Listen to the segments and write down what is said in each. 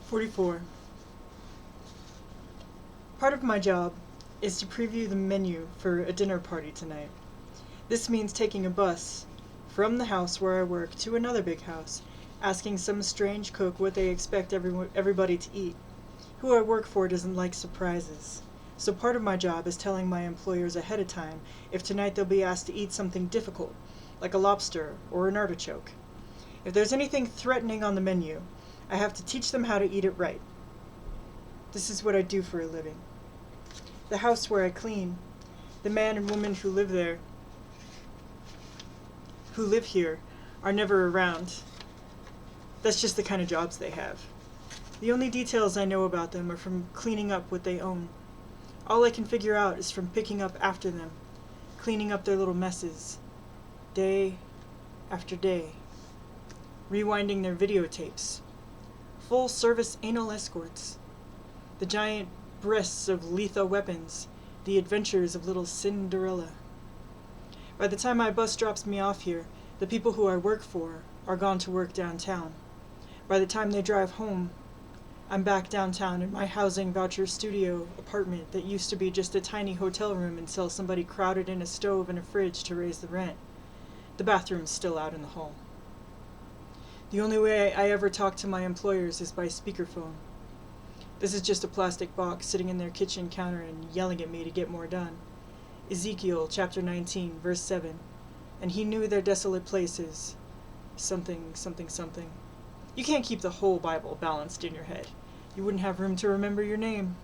44. Part of my job is to preview the menu for a dinner party tonight. This means taking a bus from the house where I work to another big house, asking some strange cook what they expect everybody to eat. Who I work for doesn't like surprises, so part of my job is telling my employers ahead of time if tonight they'll be asked to eat something difficult, like a lobster or an artichoke. If there's anything threatening on the menu, I have to teach them how to eat it right. This is what I do for a living. The house where I clean, the man and woman who live here, are never around. That's just the kind of jobs they have. The only details I know about them are from cleaning up what they own. All I can figure out is from picking up after them, cleaning up their little messes, day after day, rewinding their videotapes, full-service anal escorts, the giant breasts of lethal weapons, the adventures of little Cinderella. By the time my bus drops me off here, the people who I work for are gone to work downtown. By the time they drive home, I'm back downtown in my housing voucher studio apartment that used to be just a tiny hotel room until somebody crowded in a stove and a fridge to raise the rent. The bathroom's still out in the hall. The only way I ever talk to my employers is by speakerphone. This is just a plastic box sitting in their kitchen counter and yelling at me to get more done. Ezekiel chapter 19, verse 7. And he knew their desolate places. Something, something, something. You can't keep the whole Bible balanced in your head. You wouldn't have room to remember your name.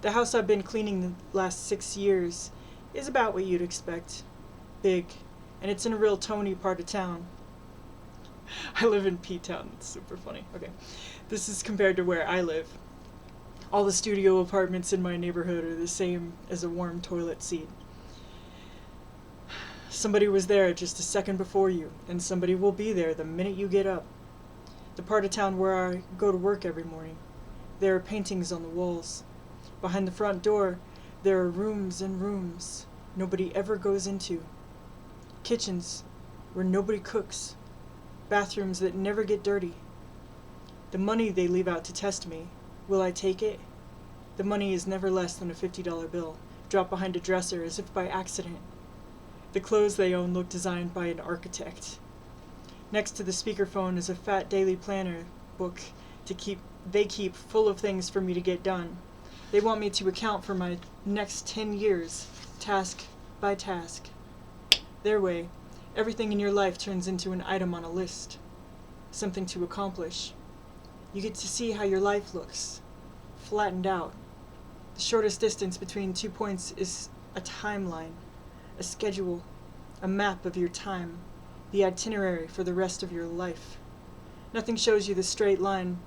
The house I've been cleaning the last 6 years is about what you'd expect. Big, and it's in a real Tony part of town. I live in P-Town. It's super funny. Okay. This is compared to where I live. All the studio apartments in my neighborhood are the same as a warm toilet seat. Somebody was there just a second before you, and somebody will be there the minute you get up. The part of town where I go to work every morning. There are paintings on the walls. Behind the front door, there are rooms and rooms nobody ever goes into. Kitchens where nobody cooks. Bathrooms that never get dirty. The money they leave out to test me, will I take it? The money is never less than a $50 bill, dropped behind a dresser as if by accident. The clothes they own look designed by an architect. Next to the speakerphone is a fat daily planner book they keep full of things for me to get done. They want me to account for my next 10 years, task by task. Their way, everything in your life turns into an item on a list. Something to accomplish. You get to see how your life looks, flattened out. The shortest distance between 2 points is a timeline, a schedule, a map of your time, the itinerary for the rest of your life. Nothing shows you the straight line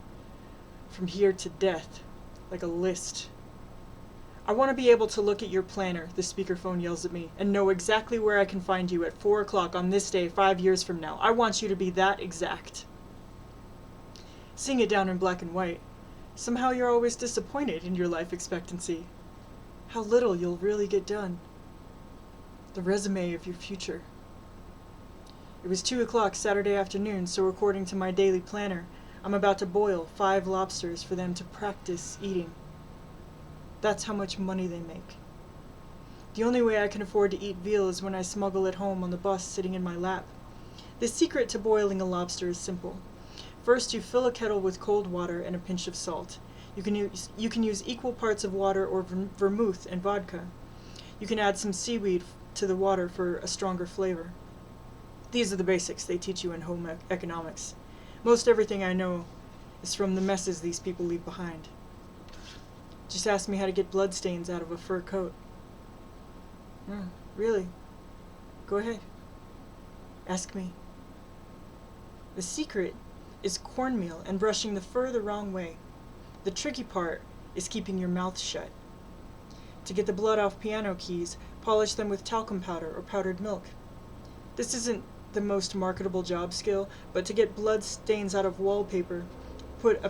from here to death, like a list. I want to be able to look at your planner, the speakerphone yells at me, and know exactly where I can find you at 4 o'clock on this day 5 years from now. I want you to be that exact. Seeing it down in black and white, somehow you're always disappointed in your life expectancy. How little you'll really get done. The resume of your future. It was 2 o'clock Saturday afternoon, so according to my daily planner, I'm about to boil 5 lobsters for them to practice eating. That's how much money they make. The only way I can afford to eat veal is when I smuggle it home on the bus sitting in my lap. The secret to boiling a lobster is simple. First, you fill a kettle with cold water and a pinch of salt. You can use equal parts of water or vermouth and vodka. You can add some seaweed to the water for a stronger flavor. These are the basics they teach you in home economics. Most everything I know is from the messes these people leave behind. Just ask me how to get bloodstains out of a fur coat. Really? Go ahead. Ask me. The secret is cornmeal and brushing the fur the wrong way. The tricky part is keeping your mouth shut. To get the blood off piano keys, polish them with talcum powder or powdered milk. This isn't the most marketable job skill, but to get blood stains out of wallpaper, put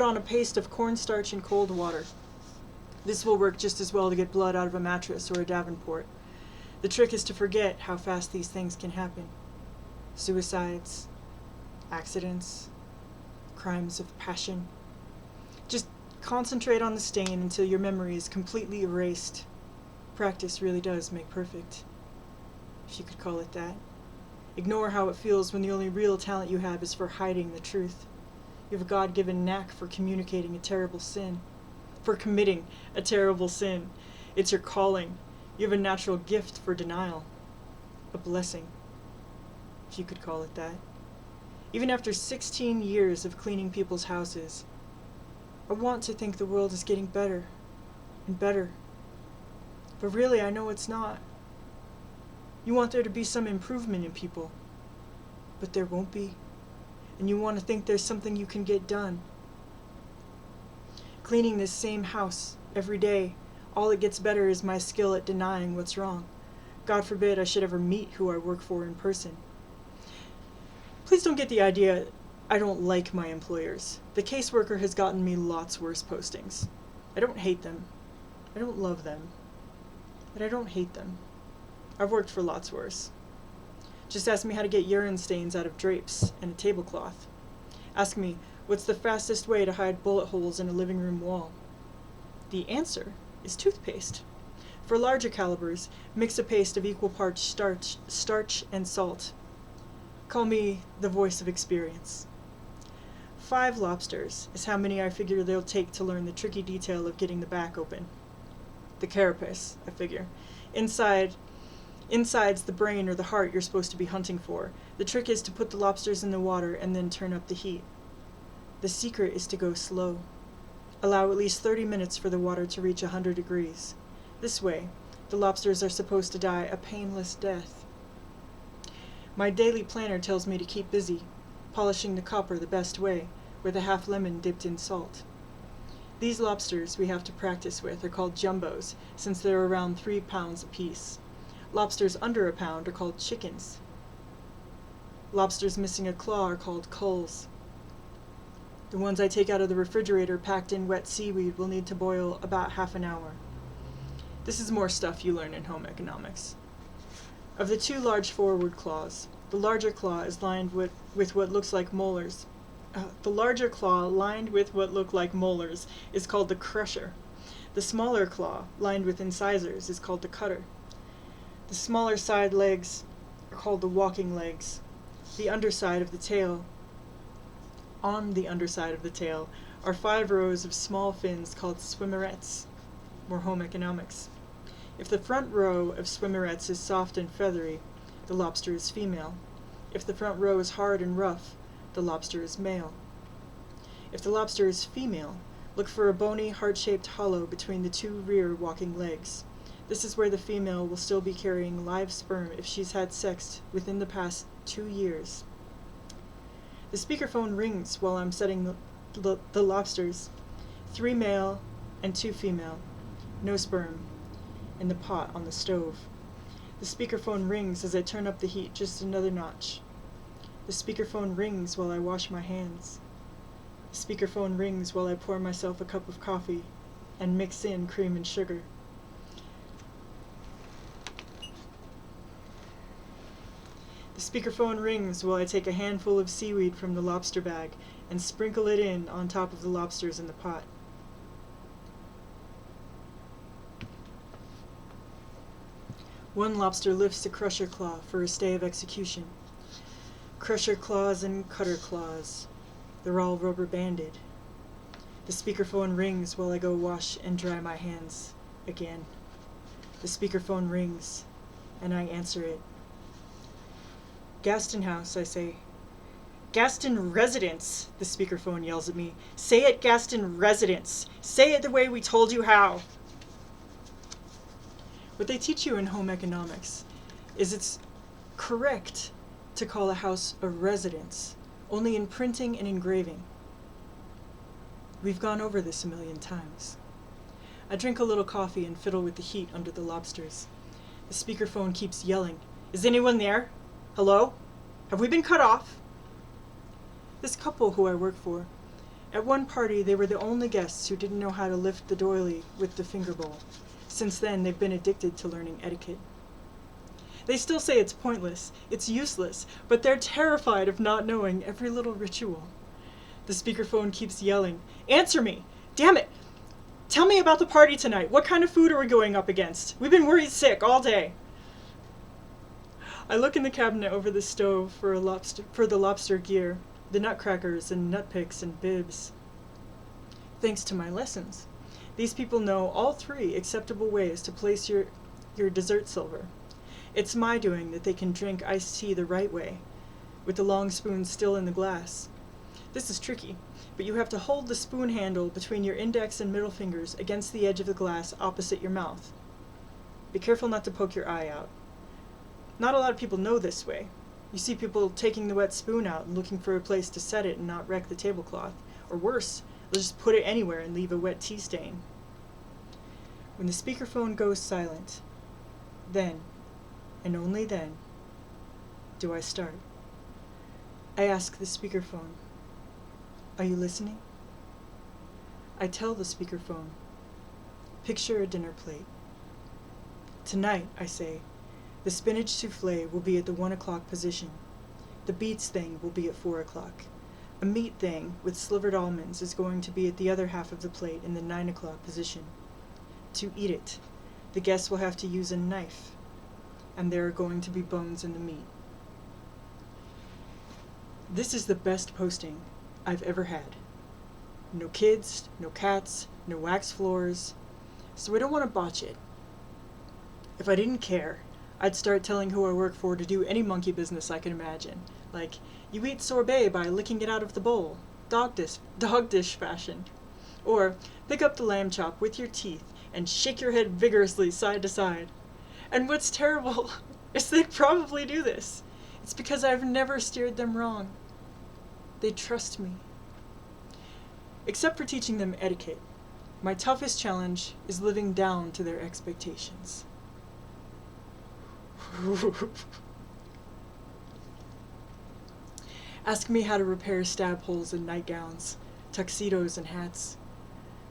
on a paste of cornstarch in cold water. This will work just as well to get blood out of a mattress or a Davenport. The trick is to forget how fast these things can happen. Suicides, accidents, crimes of passion. Just concentrate on the stain until your memory is completely erased. Practice really does make perfect, if you could call it that. Ignore how it feels when the only real talent you have is for hiding the truth. You have a God-given knack for communicating a terrible sin, for committing a terrible sin. It's your calling. You have a natural gift for denial, a blessing, if you could call it that. Even after 16 years of cleaning people's houses, I want to think the world is getting better and better. But really, I know it's not. You want there to be some improvement in people, but there won't be. And you want to think there's something you can get done. Cleaning this same house every day, all it gets better is my skill at denying what's wrong. God forbid I should ever meet who I work for in person. Please don't get the idea I don't like my employers. The caseworker has gotten me lots worse postings. I don't hate them. I don't love them. But I don't hate them. I've worked for lots worse. Just ask me how to get urine stains out of drapes and a tablecloth. Ask me, what's the fastest way to hide bullet holes in a living room wall? The answer is toothpaste. For larger calibers, mix a paste of equal parts starch and salt. Call me the voice of experience. 5 lobsters is how many I figure they'll take to learn the tricky detail of getting the back open. The carapace, I figure. Inside's the brain or the heart you're supposed to be hunting for. The trick is to put the lobsters in the water and then turn up the heat. The secret is to go slow. Allow at least 30 minutes for the water to reach 100 degrees. This way, the lobsters are supposed to die a painless death. My daily planner tells me to keep busy, polishing the copper the best way, with a half lemon dipped in salt. These lobsters we have to practice with are called jumbos, since they're around 3 pounds apiece. Lobsters under a pound are called chickens. Lobsters missing a claw are called culls. The ones I take out of the refrigerator packed in wet seaweed will need to boil about half an hour. This is more stuff you learn in home economics. Of the 2 large forward claws, the larger claw is lined with what looks like molars. The larger claw lined with what look like molars is called the crusher. The smaller claw, lined with incisors, is called the cutter. The smaller side legs are called the walking legs. The underside of the tail. On the underside of the tail are 5 rows of small fins called swimmerets. More home economics. If the front row of swimmerets is soft and feathery, the lobster is female. If the front row is hard and rough, the lobster is male. If the lobster is female, look for a bony, heart-shaped hollow between the 2 rear walking legs. This is where the female will still be carrying live sperm if she's had sex within the past 2 years. The speakerphone rings while I'm setting the lobsters. 3 male and 2 female. No sperm. In the pot on the stove. The speakerphone rings as I turn up the heat just another notch. The speakerphone rings while I wash my hands. The speakerphone rings while I pour myself a cup of coffee and mix in cream and sugar. The speakerphone rings while I take a handful of seaweed from the lobster bag and sprinkle it in on top of the lobsters in the pot. One lobster lifts a crusher claw for a stay of execution. Crusher claws and cutter claws. They're all rubber banded. The speakerphone rings while I go wash and dry my hands again. The speakerphone rings, and I answer it. Gaston House, I say. Gaston Residence, the speakerphone yells at me. Say it, Gaston Residence. Say it the way we told you how. What they teach you in home economics is it's correct to call a house a residence, only in printing and engraving. We've gone over this a million times. I drink a little coffee and fiddle with the heat under the lobsters. The speakerphone keeps yelling, "Is anyone there? Hello? Have we been cut off?" This couple who I work for, at one party they were the only guests who didn't know how to lift the doily with the finger bowl. Since then, they've been addicted to learning etiquette. They still say it's pointless, it's useless, but they're terrified of not knowing every little ritual. The speakerphone keeps yelling, "Answer me! Damn it! Tell me about the party tonight. What kind of food are we going up against? We've been worried sick all day." I look in the cabinet over the stove for the lobster gear, the nutcrackers and nut picks and bibs. Thanks to my lessons, these people know all 3 acceptable ways to place your dessert silver. It's my doing that they can drink iced tea the right way, with the long spoon still in the glass. This is tricky, but you have to hold the spoon handle between your index and middle fingers against the edge of the glass opposite your mouth. Be careful not to poke your eye out. Not a lot of people know this way. You see people taking the wet spoon out and looking for a place to set it and not wreck the tablecloth. Or worse, they'll just put it anywhere and leave a wet tea stain. When the speakerphone goes silent, then, and only then, do I start. I ask the speakerphone, "Are you listening?" I tell the speakerphone, "Picture a dinner plate. Tonight," I say, "the spinach souffle will be at the 1 o'clock position. The beets thing will be at 4 o'clock. A meat thing with slivered almonds is going to be at the other half of the plate in the 9 o'clock position. To eat it, the guests will have to use a knife, and there are going to be bones in the meat." This is the best posting I've ever had. No kids, no cats, no wax floors, so I don't want to botch it. If I didn't care, I'd start telling who I work for to do any monkey business I can imagine, like, "You eat sorbet by licking it out of the bowl, dog dish fashion." Or, "Pick up the lamb chop with your teeth and shake your head vigorously side to side." And what's terrible is they'd probably do this. It's because I've never steered them wrong. They trust me. Except for teaching them etiquette, my toughest challenge is living down to their expectations. Ask me how to repair stab holes in nightgowns, tuxedos, and hats.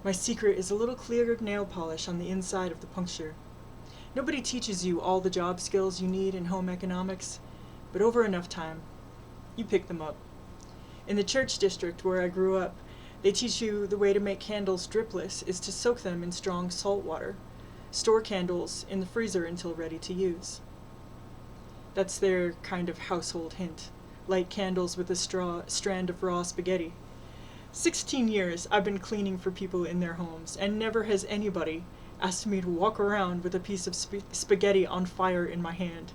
My secret is a little clear nail polish on the inside of the puncture. Nobody teaches you all the job skills you need in home economics, but over enough time, you pick them up. In the church district where I grew up, they teach you the way to make candles dripless is to soak them in strong salt water. Store candles in the freezer until ready to use. That's their kind of household hint. Light candles with a strand of raw spaghetti. 16 years I've been cleaning for people in their homes, and never has anybody asked me to walk around with a piece of spaghetti on fire in my hand.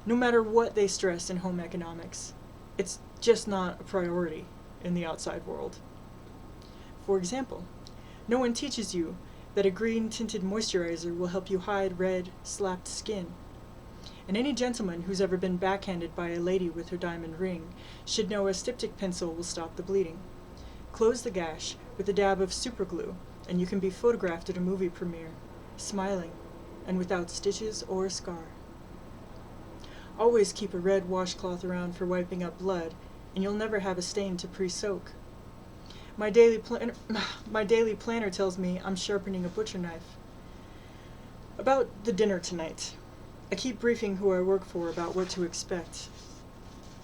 No matter what they stress in home economics, it's just not a priority in the outside world. For example, no one teaches you that a green-tinted moisturizer will help you hide red, slapped skin. And any gentleman who's ever been backhanded by a lady with her diamond ring should know a styptic pencil will stop the bleeding. Close the gash with a dab of superglue, and you can be photographed at a movie premiere, smiling, and without stitches or a scar. Always keep a red washcloth around for wiping up blood, and you'll never have a stain to pre-soak. My daily planner tells me I'm sharpening a butcher knife. About the dinner tonight, I keep briefing who I work for about what to expect.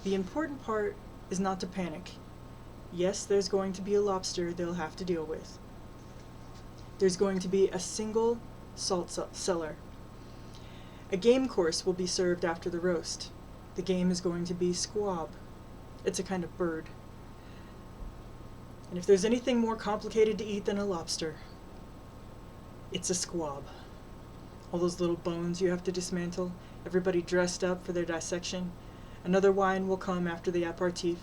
The important part is not to panic. Yes, there's going to be a lobster they'll have to deal with. There's going to be a single salt cellar. A game course will be served after the roast. The game is going to be squab. It's a kind of bird. And if there's anything more complicated to eat than a lobster, it's a squab. All those little bones you have to dismantle, everybody dressed up for their dissection. Another wine will come after the aperitif.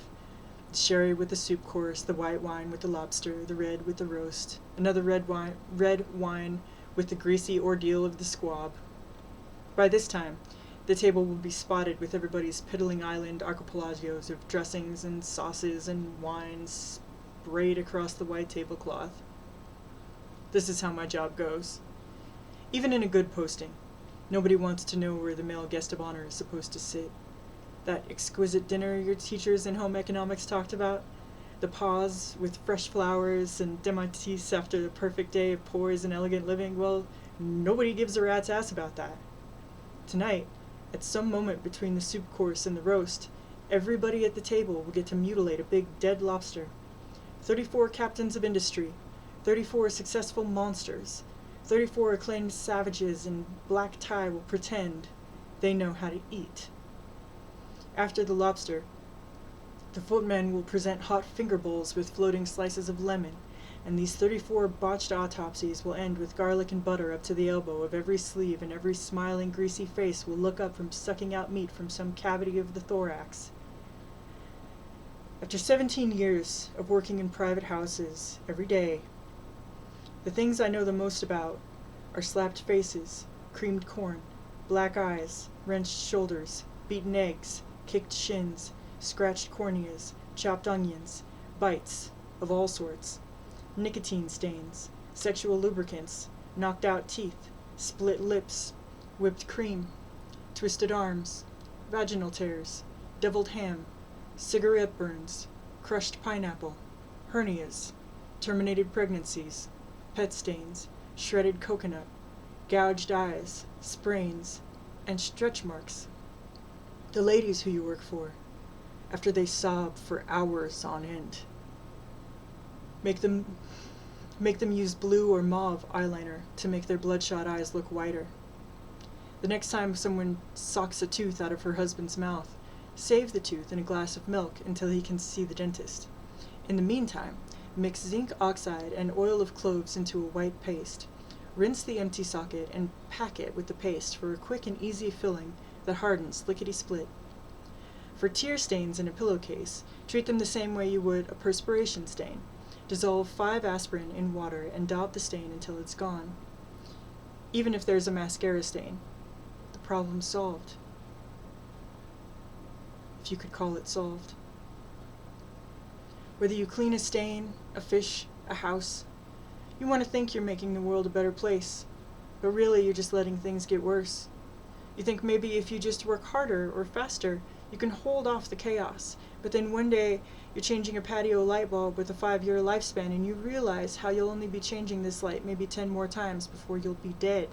The sherry with the soup course, the white wine with the lobster, the red with the roast, another red wine with the greasy ordeal of the squab. By this time, the table will be spotted with everybody's piddling island archipelagos of dressings and sauces and wines sprayed across the white tablecloth. This is how my job goes. Even in a good posting, nobody wants to know where the male guest of honor is supposed to sit. That exquisite dinner your teachers in home economics talked about, the pause with fresh flowers and démentis after the perfect day of poise and elegant living, well, nobody gives a rat's ass about that. Tonight, at some moment between the soup course and the roast, everybody at the table will get to mutilate a big dead lobster. 34 captains of industry, 34 successful monsters, 34 acclaimed savages in black tie will pretend they know how to eat. After the lobster, the footmen will present hot finger bowls with floating slices of lemon, and these 34 botched autopsies will end with garlic and butter up to the elbow of every sleeve, and every smiling, greasy face will look up from sucking out meat from some cavity of the thorax. After 17 years of working in private houses every day, the things I know the most about are slapped faces, creamed corn, black eyes, wrenched shoulders, beaten eggs, kicked shins, scratched corneas, chopped onions, bites of all sorts, nicotine stains, sexual lubricants, knocked out teeth, split lips, whipped cream, twisted arms, vaginal tears, deviled ham, cigarette burns, crushed pineapple, hernias, terminated pregnancies, pet stains, shredded coconut, gouged eyes, sprains, and stretch marks. The ladies who you work for, after they sob for hours on end, make them use blue or mauve eyeliner to make their bloodshot eyes look whiter. The next time someone socks a tooth out of her husband's mouth, save the tooth in a glass of milk until he can see the dentist. In the meantime, mix zinc oxide and oil of cloves into a white paste. Rinse the empty socket and pack it with the paste for a quick and easy filling that hardens lickety-split. For tear stains in a pillowcase, treat them the same way you would a perspiration stain. Dissolve 5 aspirin in water and dab the stain until it's gone. Even if there's a mascara stain, the problem's solved. If you could call it solved. Whether you clean a stain, a fish, a house, you want to think you're making the world a better place, but really you're just letting things get worse. You think maybe if you just work harder or faster, you can hold off the chaos, but then one day you're changing a patio light bulb with a 5-year lifespan and you realize how you'll only be changing this light maybe 10 more times before you'll be dead.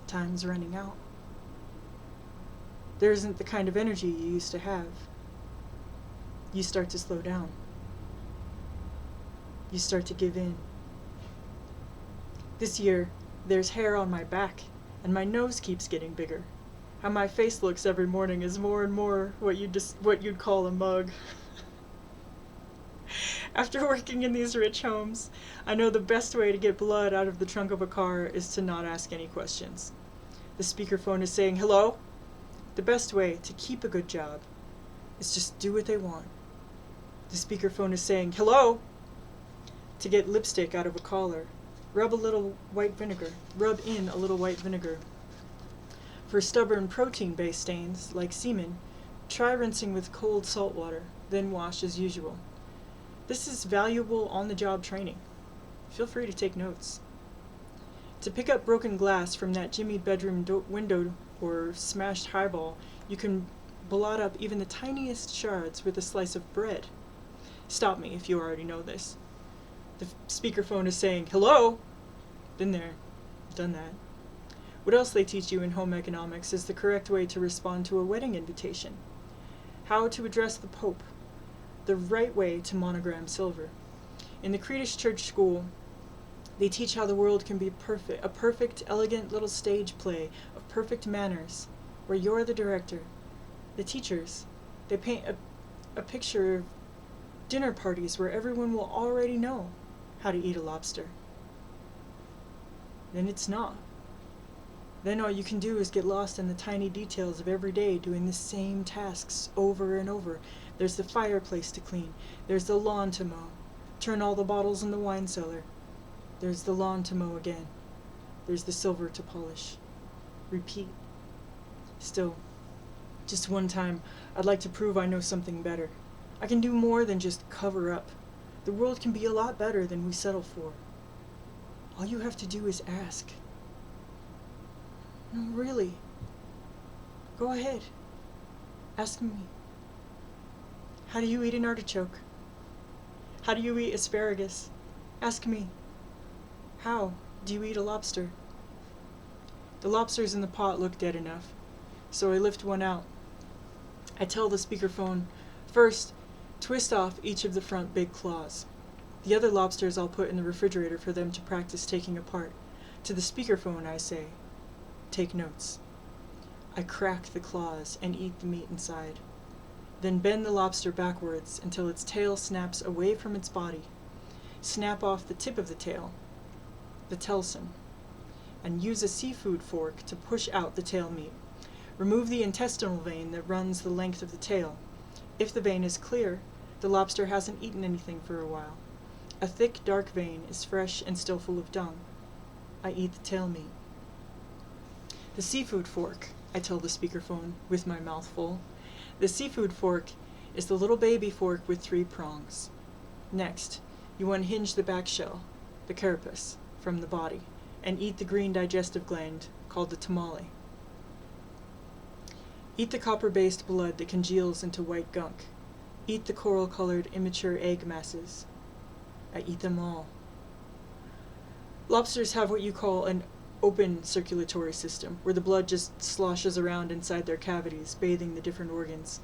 Time's running out. There isn't the kind of energy you used to have. You start to slow down. You start to give in. This year, there's hair on my back, and my nose keeps getting bigger. How my face looks every morning is more and more what you'd call a mug. After working in these rich homes, I know the best way to get blood out of the trunk of a car is to not ask any questions. The speakerphone is saying, "Hello?" The best way to keep a good job is just do what they want. The speakerphone is saying, "Hello?" To get lipstick out of a collar, rub in a little white vinegar. For stubborn protein-based stains, like semen, try rinsing with cold salt water, then wash as usual. This is valuable on-the-job training. Feel free to take notes. To pick up broken glass from that jimmied bedroom window or smashed highball, you can blot up even the tiniest shards with a slice of bread. Stop me if you already know this. The speakerphone is saying, "Hello?" Been there, done that. What else they teach you in home economics is the correct way to respond to a wedding invitation. How to address the Pope. The right way to monogram silver. In the Creedish Church School, they teach how the world can be a perfect, elegant little stage play of perfect manners, where you're the director. The teachers, they paint a picture of dinner parties where everyone will already know how to eat a lobster. Then it's not. Then all you can do is get lost in the tiny details of every day doing the same tasks over and over. There's the fireplace to clean. There's the lawn to mow. Turn all the bottles in the wine cellar. There's the lawn to mow again. There's the silver to polish. Repeat. Still, just one time, I'd like to prove I know something better. I can do more than just cover up. The world can be a lot better than we settle for. All you have to do is ask. No, really. Go ahead. Ask me. How do you eat an artichoke? How do you eat asparagus? Ask me. How do you eat a lobster? The lobsters in the pot look dead enough, so I lift one out. I tell the speakerphone, "First, Twist off each of the front big claws. The other lobsters I'll put in the refrigerator for them to practice taking apart. To the speakerphone I say, take notes. I crack the claws and eat the meat inside. Then bend the lobster backwards until its tail snaps away from its body. Snap off the tip of the tail, the telson, and use a seafood fork to push out the tail meat. Remove the intestinal vein that runs the length of the tail. If the vein is clear, the lobster hasn't eaten anything for a while. A thick, dark vein is fresh and still full of dung. I eat the tail meat. The seafood fork, I tell the speakerphone with my mouth full. The seafood fork is the little baby fork with 3 prongs. Next, you unhinge the back shell, the carapace, from the body, and eat the green digestive gland called the tamale. Eat the copper-based blood that congeals into white gunk. Eat the coral-colored immature egg masses. I eat them all. Lobsters have what you call an open circulatory system, where the blood just sloshes around inside their cavities, bathing the different organs.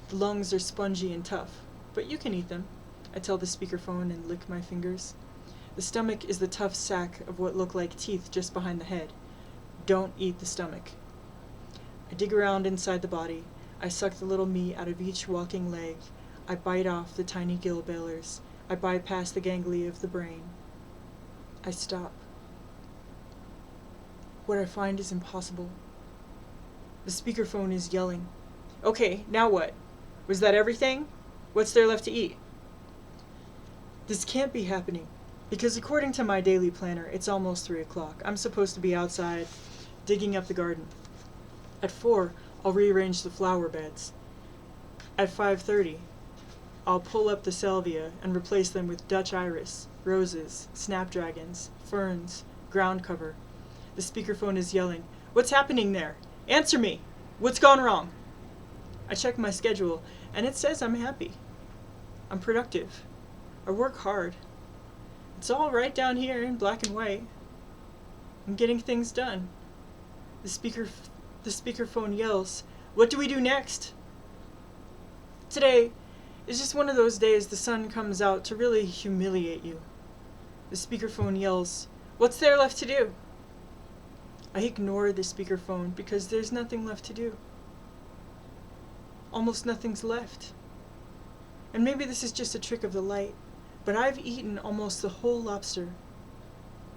The lungs are spongy and tough, but you can eat them, I tell the speakerphone and lick my fingers. The stomach is the tough sack of what look like teeth just behind the head. Don't eat the stomach. I dig around inside the body. I suck the little meat out of each walking leg. I bite off the tiny gill bailers. I bypass the ganglia of the brain. I stop. What I find is impossible. The speakerphone is yelling. Okay, now what? Was that everything? What's there left to eat? This can't be happening, because according to my daily planner, it's almost 3 o'clock. I'm supposed to be outside, digging up the garden. At 4, I'll rearrange the flower beds. At 5:30, I'll pull up the salvia and replace them with Dutch iris, roses, snapdragons, ferns, ground cover. The speakerphone is yelling, "What's happening there? Answer me! What's gone wrong?" I check my schedule, and it says I'm happy. I'm productive. I work hard. It's all right down here in black and white. I'm getting things done. The speakerphone yells, "What do we do next?" Today is just one of those days the sun comes out to really humiliate you. The speakerphone yells, "What's there left to do?" I ignore the speakerphone because there's nothing left to do. Almost nothing's left. And maybe this is just a trick of the light, but I've eaten almost the whole lobster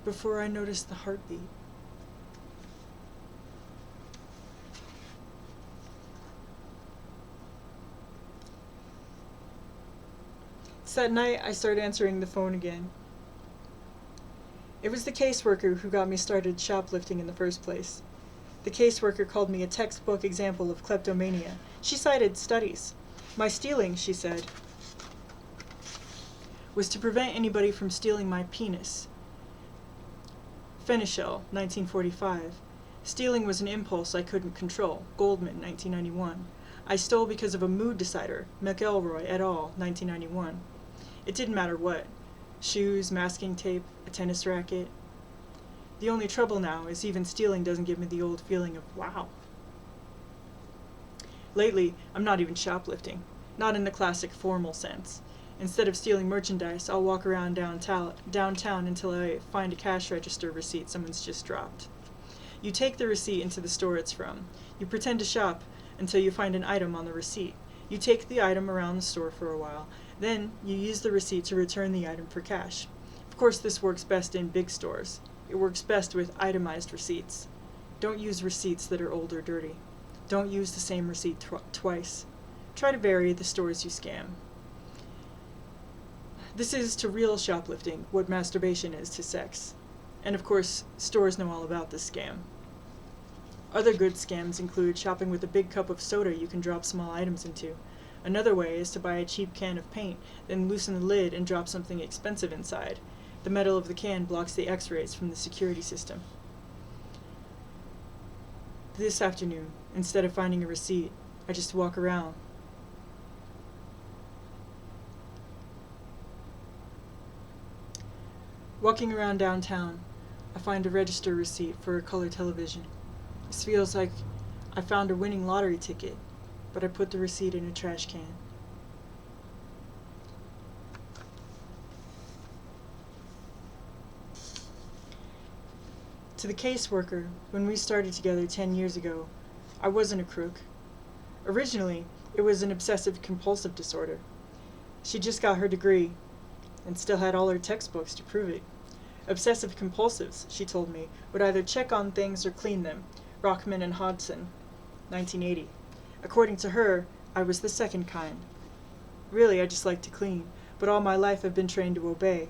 before I noticed the heartbeat. It's that night I start answering the phone again. It was the caseworker who got me started shoplifting in the first place. The caseworker called me a textbook example of kleptomania. She cited studies. My stealing, she said, was to prevent anybody from stealing my penis. Fenichel, 1945. Stealing was an impulse I couldn't control. Goldman, 1991. I stole because of a mood decider. McElroy et al., 1991. It didn't matter what. Shoes, masking tape, a tennis racket. The only trouble now is even stealing doesn't give me the old feeling of wow. Lately, I'm not even shoplifting. Not in the classic formal sense. Instead of stealing merchandise, I'll walk around downtown until I find a cash register receipt someone's just dropped. You take the receipt into the store it's from. You pretend to shop until you find an item on the receipt. You take the item around the store for a while. Then, you use the receipt to return the item for cash. Of course, this works best in big stores. It works best with itemized receipts. Don't use receipts that are old or dirty. Don't use the same receipt twice. Try to vary the stores you scam. This is to real shoplifting what masturbation is to sex. And of course, stores know all about this scam. Other good scams include shopping with a big cup of soda you can drop small items into. Another way is to buy a cheap can of paint, then loosen the lid and drop something expensive inside. The metal of the can blocks the X-rays from the security system. This afternoon, instead of finding a receipt, I just walk around. Walking around downtown, I find a register receipt for a color television. This feels like I found a winning lottery ticket, but I put the receipt in a trash can. To the caseworker, when we started together 10 years ago, I wasn't a crook. Originally, it was an obsessive-compulsive disorder. She just got her degree, and still had all her textbooks to prove it. Obsessive-compulsives, she told me, would either check on things or clean them. Rockman and Hodson, 1980. According to her, I was the second kind. Really, I just like to clean, but all my life I've been trained to obey.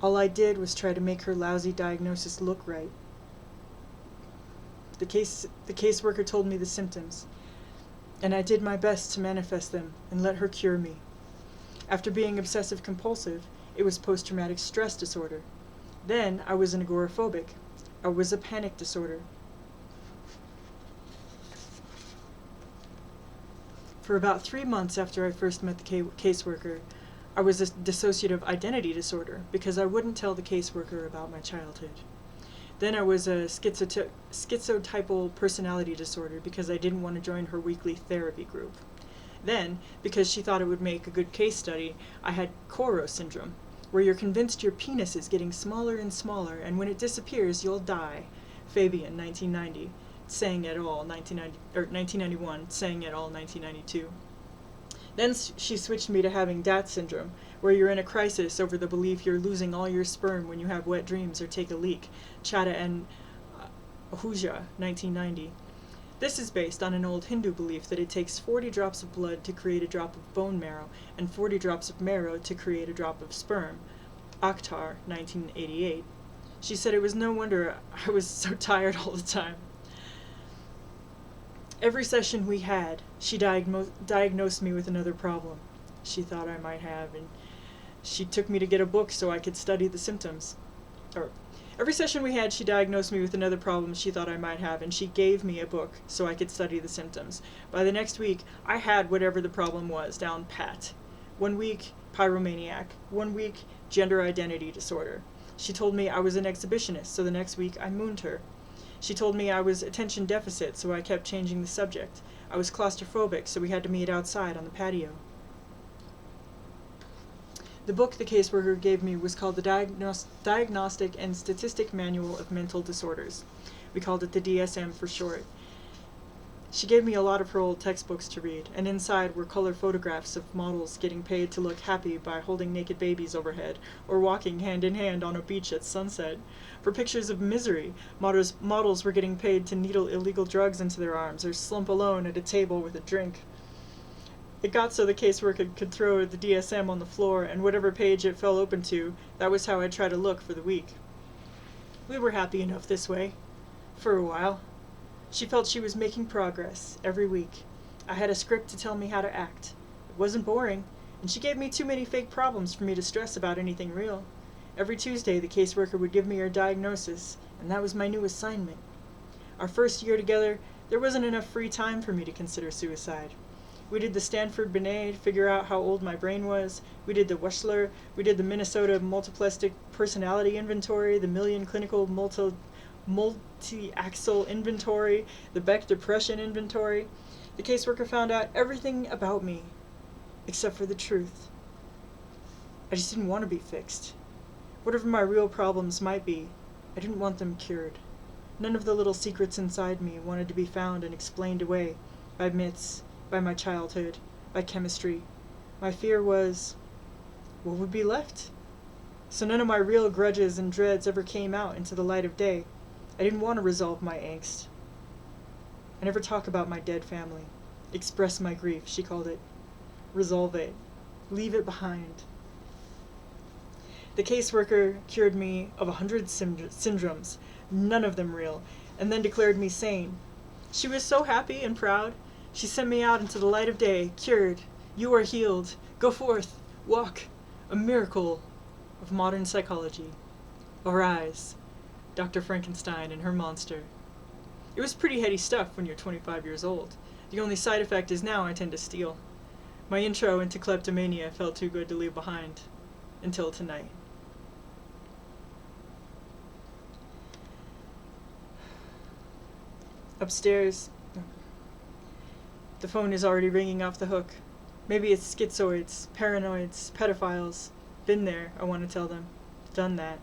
All I did was try to make her lousy diagnosis look right. The caseworker told me the symptoms, and I did my best to manifest them and let her cure me. After being obsessive-compulsive, it was post-traumatic stress disorder. Then I was an agoraphobic. I was a panic disorder. For about 3 months after I first met the caseworker, I was a dissociative identity disorder because I wouldn't tell the caseworker about my childhood. Then I was a schizotypal personality disorder because I didn't want to join her weekly therapy group. Then, because she thought it would make a good case study, I had Coro syndrome, where you're convinced your penis is getting smaller and smaller, and when it disappears, you'll die. Fabian, 1990. Saying it all, 1991, saying it all, 1992. Then she switched me to having Dat syndrome, where you're in a crisis over the belief you're losing all your sperm when you have wet dreams or take a leak. Chada and Ahuja, 1990. This is based on an old Hindu belief that it takes 40 drops of blood to create a drop of bone marrow, and 40 drops of marrow to create a drop of sperm. Akhtar, 1988. She said it was no wonder I was so tired all the time. Every session we had, she diagnosed me with another problem she thought I might have, and she took me to get a book so I could study the symptoms. Every session we had, she diagnosed me with another problem she thought I might have, and she gave me a book so I could study the symptoms. By the next week, I had whatever the problem was down pat. 1 week, pyromaniac. 1 week, gender identity disorder. She told me I was an exhibitionist, so the next week I mooned her. She told me I was attention deficit, so I kept changing the subject. I was claustrophobic, so we had to meet outside on the patio. The book the caseworker gave me was called the Diagnostic and Statistic Manual of Mental Disorders. We called it the DSM for short. She gave me a lot of her old textbooks to read, and inside were color photographs of models getting paid to look happy by holding naked babies overhead, or walking hand in hand on a beach at sunset. For pictures of misery, models were getting paid to needle illegal drugs into their arms, or slump alone at a table with a drink. It got so the caseworker could throw the DSM on the floor, and whatever page it fell open to, that was how I'd try to look for the week. We were happy enough this way. For a while. She felt she was making progress every week. I had a script to tell me how to act. It wasn't boring, and she gave me too many fake problems for me to stress about anything real. Every Tuesday, the caseworker would give me her diagnosis, and that was my new assignment. Our first year together, there wasn't enough free time for me to consider suicide. We did the Stanford Binet to figure out how old my brain was. We did the Wechsler. We did the Minnesota Multiplastic Personality Inventory, the Million Clinical Multi-Axel Inventory, the Beck Depression Inventory. The caseworker found out everything about me, except for the truth. I just didn't want to be fixed. Whatever my real problems might be, I didn't want them cured. None of the little secrets inside me wanted to be found and explained away by myths, by my childhood, by chemistry. My fear was, what would be left? So none of my real grudges and dreads ever came out into the light of day. I didn't want to resolve my angst. I never talk about my dead family. Express my grief, she called it. Resolve it. Leave it behind. The caseworker cured me of 100 syndromes, none of them real, and then declared me sane. She was so happy and proud. She sent me out into the light of day, cured. You are healed. Go forth. Walk. A miracle of modern psychology. Arise. Dr. Frankenstein and her monster. It was pretty heady stuff when you're 25 years old. The only side effect is now I tend to steal. My intro into kleptomania felt too good to leave behind. Until tonight. Upstairs, the phone is already ringing off the hook. Maybe it's schizoids, paranoids, pedophiles. Been there, I want to tell them. Done that.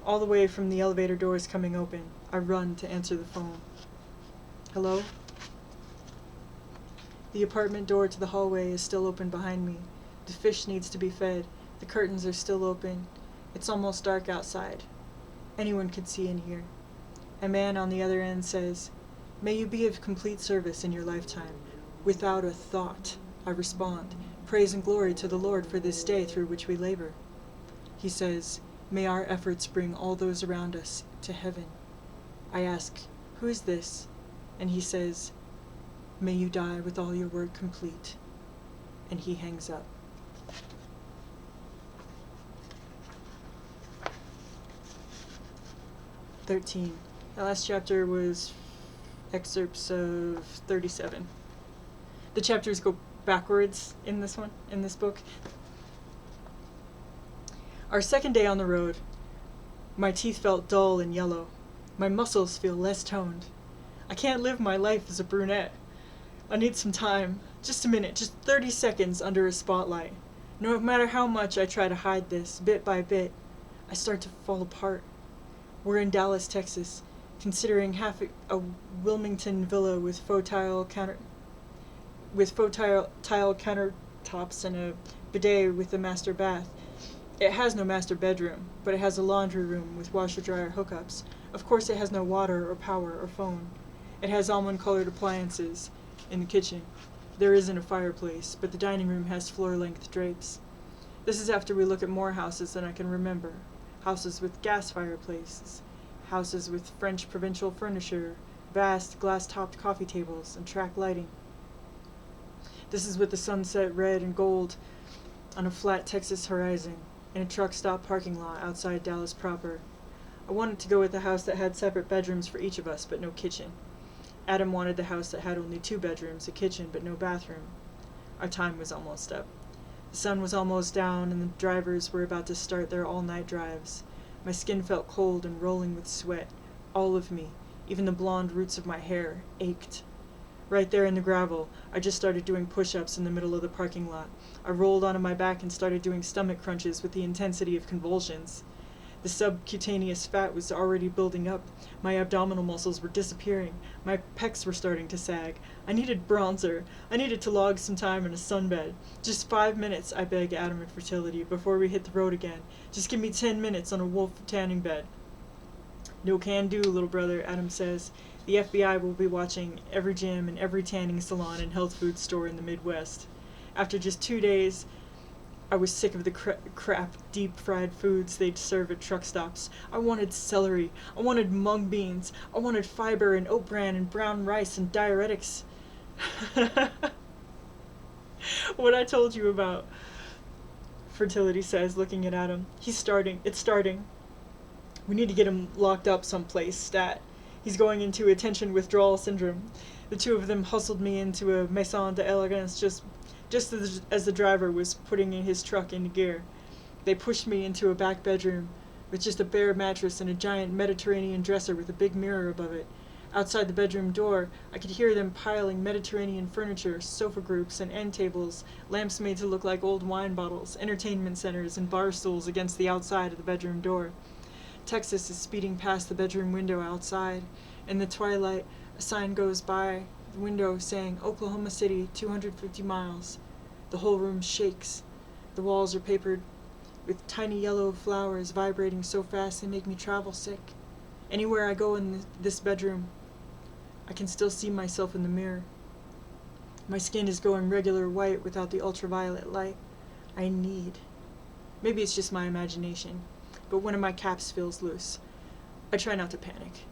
All the way from the elevator doors coming open, I run to answer the phone. Hello? The apartment door to the hallway is still open behind me. The fish needs to be fed. The curtains are still open. It's almost dark outside. Anyone could see in here. A man on the other end says, "May you be of complete service in your lifetime." Without a thought, I respond, "Praise and glory to the Lord for this day through which we labor." He says, "May our efforts bring all those around us to heaven." I ask, "Who is this?" And he says, "May you die with all your work complete." And he hangs up. "13. The last chapter was excerpts of 37. The chapters go backwards in this book. Our second day on the road. My teeth felt dull and yellow. My muscles feel less toned. I can't live my life as a brunette. I need some time, just a minute, just 30 seconds under a spotlight. No matter how much I try to hide this, bit by bit, I start to fall apart. We're in Dallas, Texas, considering half a Wilmington villa with faux tile countertops and a bidet with a master bath. It has no master bedroom, but it has a laundry room with washer-dryer hookups. Of course it has no water or power or phone. It has almond-colored appliances in the kitchen. There isn't a fireplace, but the dining room has floor-length drapes. This is after we look at more houses than I can remember. Houses with gas fireplaces, houses with French provincial furniture, vast glass-topped coffee tables, and track lighting. This is with the sunset red and gold on a flat Texas horizon, in a truck stop parking lot outside Dallas proper. I wanted to go with a house that had separate bedrooms for each of us, but no kitchen. Adam wanted the house that had only 2 bedrooms, a kitchen, but no bathroom. Our time was almost up. The sun was almost down, and the drivers were about to start their all-night drives. My skin felt cold and rolling with sweat. All of me, even the blonde roots of my hair, ached. Right there in the gravel, I just started doing push-ups in the middle of the parking lot. I rolled onto my back and started doing stomach crunches with the intensity of convulsions. The subcutaneous fat was already building up. My abdominal muscles were disappearing. My pecs were starting to sag. I needed bronzer. I needed to log some time in a sunbed. Just 5 minutes, I begged Adam and Fertility, before we hit the road again. Just give me 10 minutes on a wolf tanning bed. No can do, little brother, Adam says. The FBI will be watching every gym and every tanning salon and health food store in the Midwest. After just 2 days, I was sick of the crap, deep-fried foods they'd serve at truck stops. I wanted celery. I wanted mung beans. I wanted fiber and oat bran and brown rice and diuretics. What I told you about, Fertility says, looking at Adam. It's starting. We need to get him locked up someplace, stat. He's going into attention withdrawal syndrome. The two of them hustled me into a maison d'elegance just as the driver was putting his truck into gear. They pushed me into a back bedroom with just a bare mattress and a giant Mediterranean dresser with a big mirror above it. Outside the bedroom door, I could hear them piling Mediterranean furniture, sofa groups, and end tables, lamps made to look like old wine bottles, entertainment centers, and bar stools against the outside of the bedroom door. Texas is speeding past the bedroom window outside. In the twilight, a sign goes by the window saying, "Oklahoma City, 250 miles. The whole room shakes. The walls are papered with tiny yellow flowers vibrating so fast they make me travel sick. Anywhere I go in this bedroom, I can still see myself in the mirror. My skin is going regular white without the ultraviolet light. Maybe it's just my imagination, but one of my caps feels loose. I try not to panic.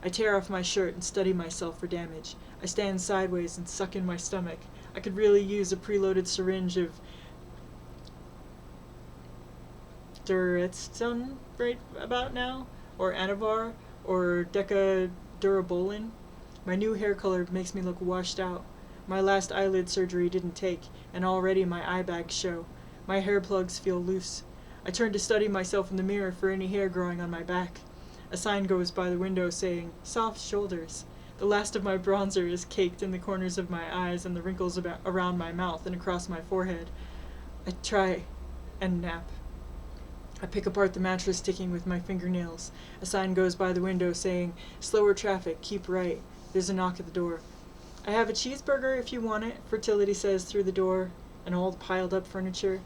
I tear off my shirt and study myself for damage. I stand sideways and suck in my stomach. I could really use a preloaded syringe of Duretzon right about now, or Anavar, or Decadurabolin. My new hair color makes me look washed out. My last eyelid surgery didn't take, and already my eye bags show. My hair plugs feel loose. I turn to study myself in the mirror for any hair growing on my back. A sign goes by the window saying, "Soft shoulders." The last of my bronzer is caked in the corners of my eyes and the wrinkles around my mouth and across my forehead. I try and nap. I pick apart the mattress, sticking with my fingernails. A sign goes by the window saying, "Slower traffic, keep right." There's a knock at the door. "I have a cheeseburger if you want it," Fertility says through the door, and all the piled up furniture.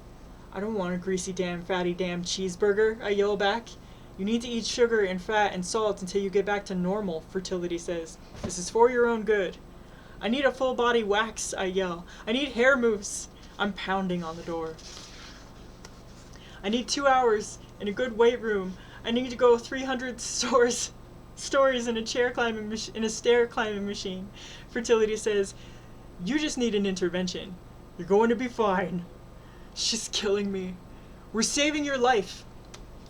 "I don't want a greasy damn fatty damn cheeseburger," I yell back. "You need to eat sugar and fat and salt until you get back to normal," Fertility says. "This is for your own good." "I need a full body wax," I yell. "I need hair mousse." I'm pounding on the door. "I need 2 hours in a good weight room. I need to go 300 stories in a stair climbing machine." Fertility says, "You just need an intervention. You're going to be fine." She's killing me. "We're saving your life."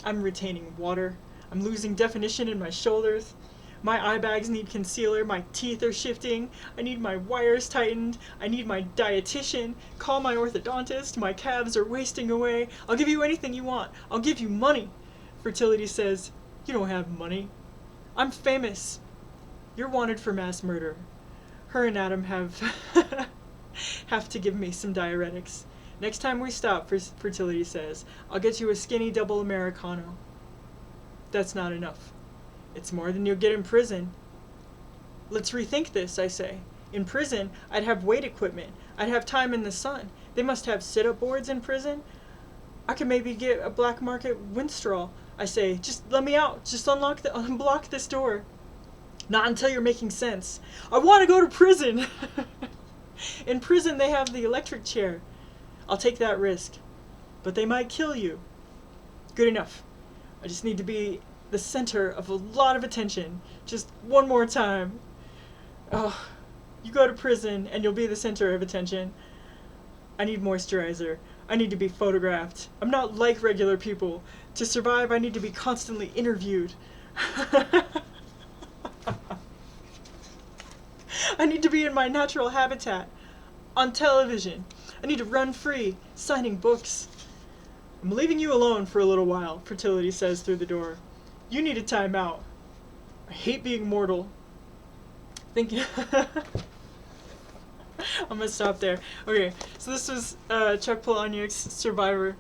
I'm retaining water. I'm losing definition in my shoulders. My eye bags need concealer. My teeth are shifting. I need my wires tightened. I need my dietitian. Call my orthodontist. My calves are wasting away. I'll give you anything you want. I'll give you money. Fertility says, "You don't have money." "I'm famous." "You're wanted for mass murder." Her and Adam have to give me some diuretics. "Next time we stop," Fertility says, "I'll get you a skinny double Americano." That's not enough. "It's more than you'll get in prison." "Let's rethink this," I say. "In prison, I'd have weight equipment. I'd have time in the sun. They must have sit-up boards in prison. I could maybe get a black market windstraw," I say. "Just let me out. Just unblock this door." "Not until you're making sense." "I want to go to prison." "In prison, they have the electric chair." "I'll take that risk." "But they might kill you." "Good enough. I just need to be the center of a lot of attention. Just one more time." "Oh, you go to prison and you'll be the center of attention." "I need moisturizer. I need to be photographed. I'm not like regular people. To survive, I need to be constantly interviewed." "I need to be in my natural habitat. On television. I need to run free, signing books." "I'm leaving you alone for a little while," Fertility says through the door. "You need a time out. I hate being mortal." Thinking I'm gonna stop there. Okay, so this was Chuck Palahniuk's Survivor.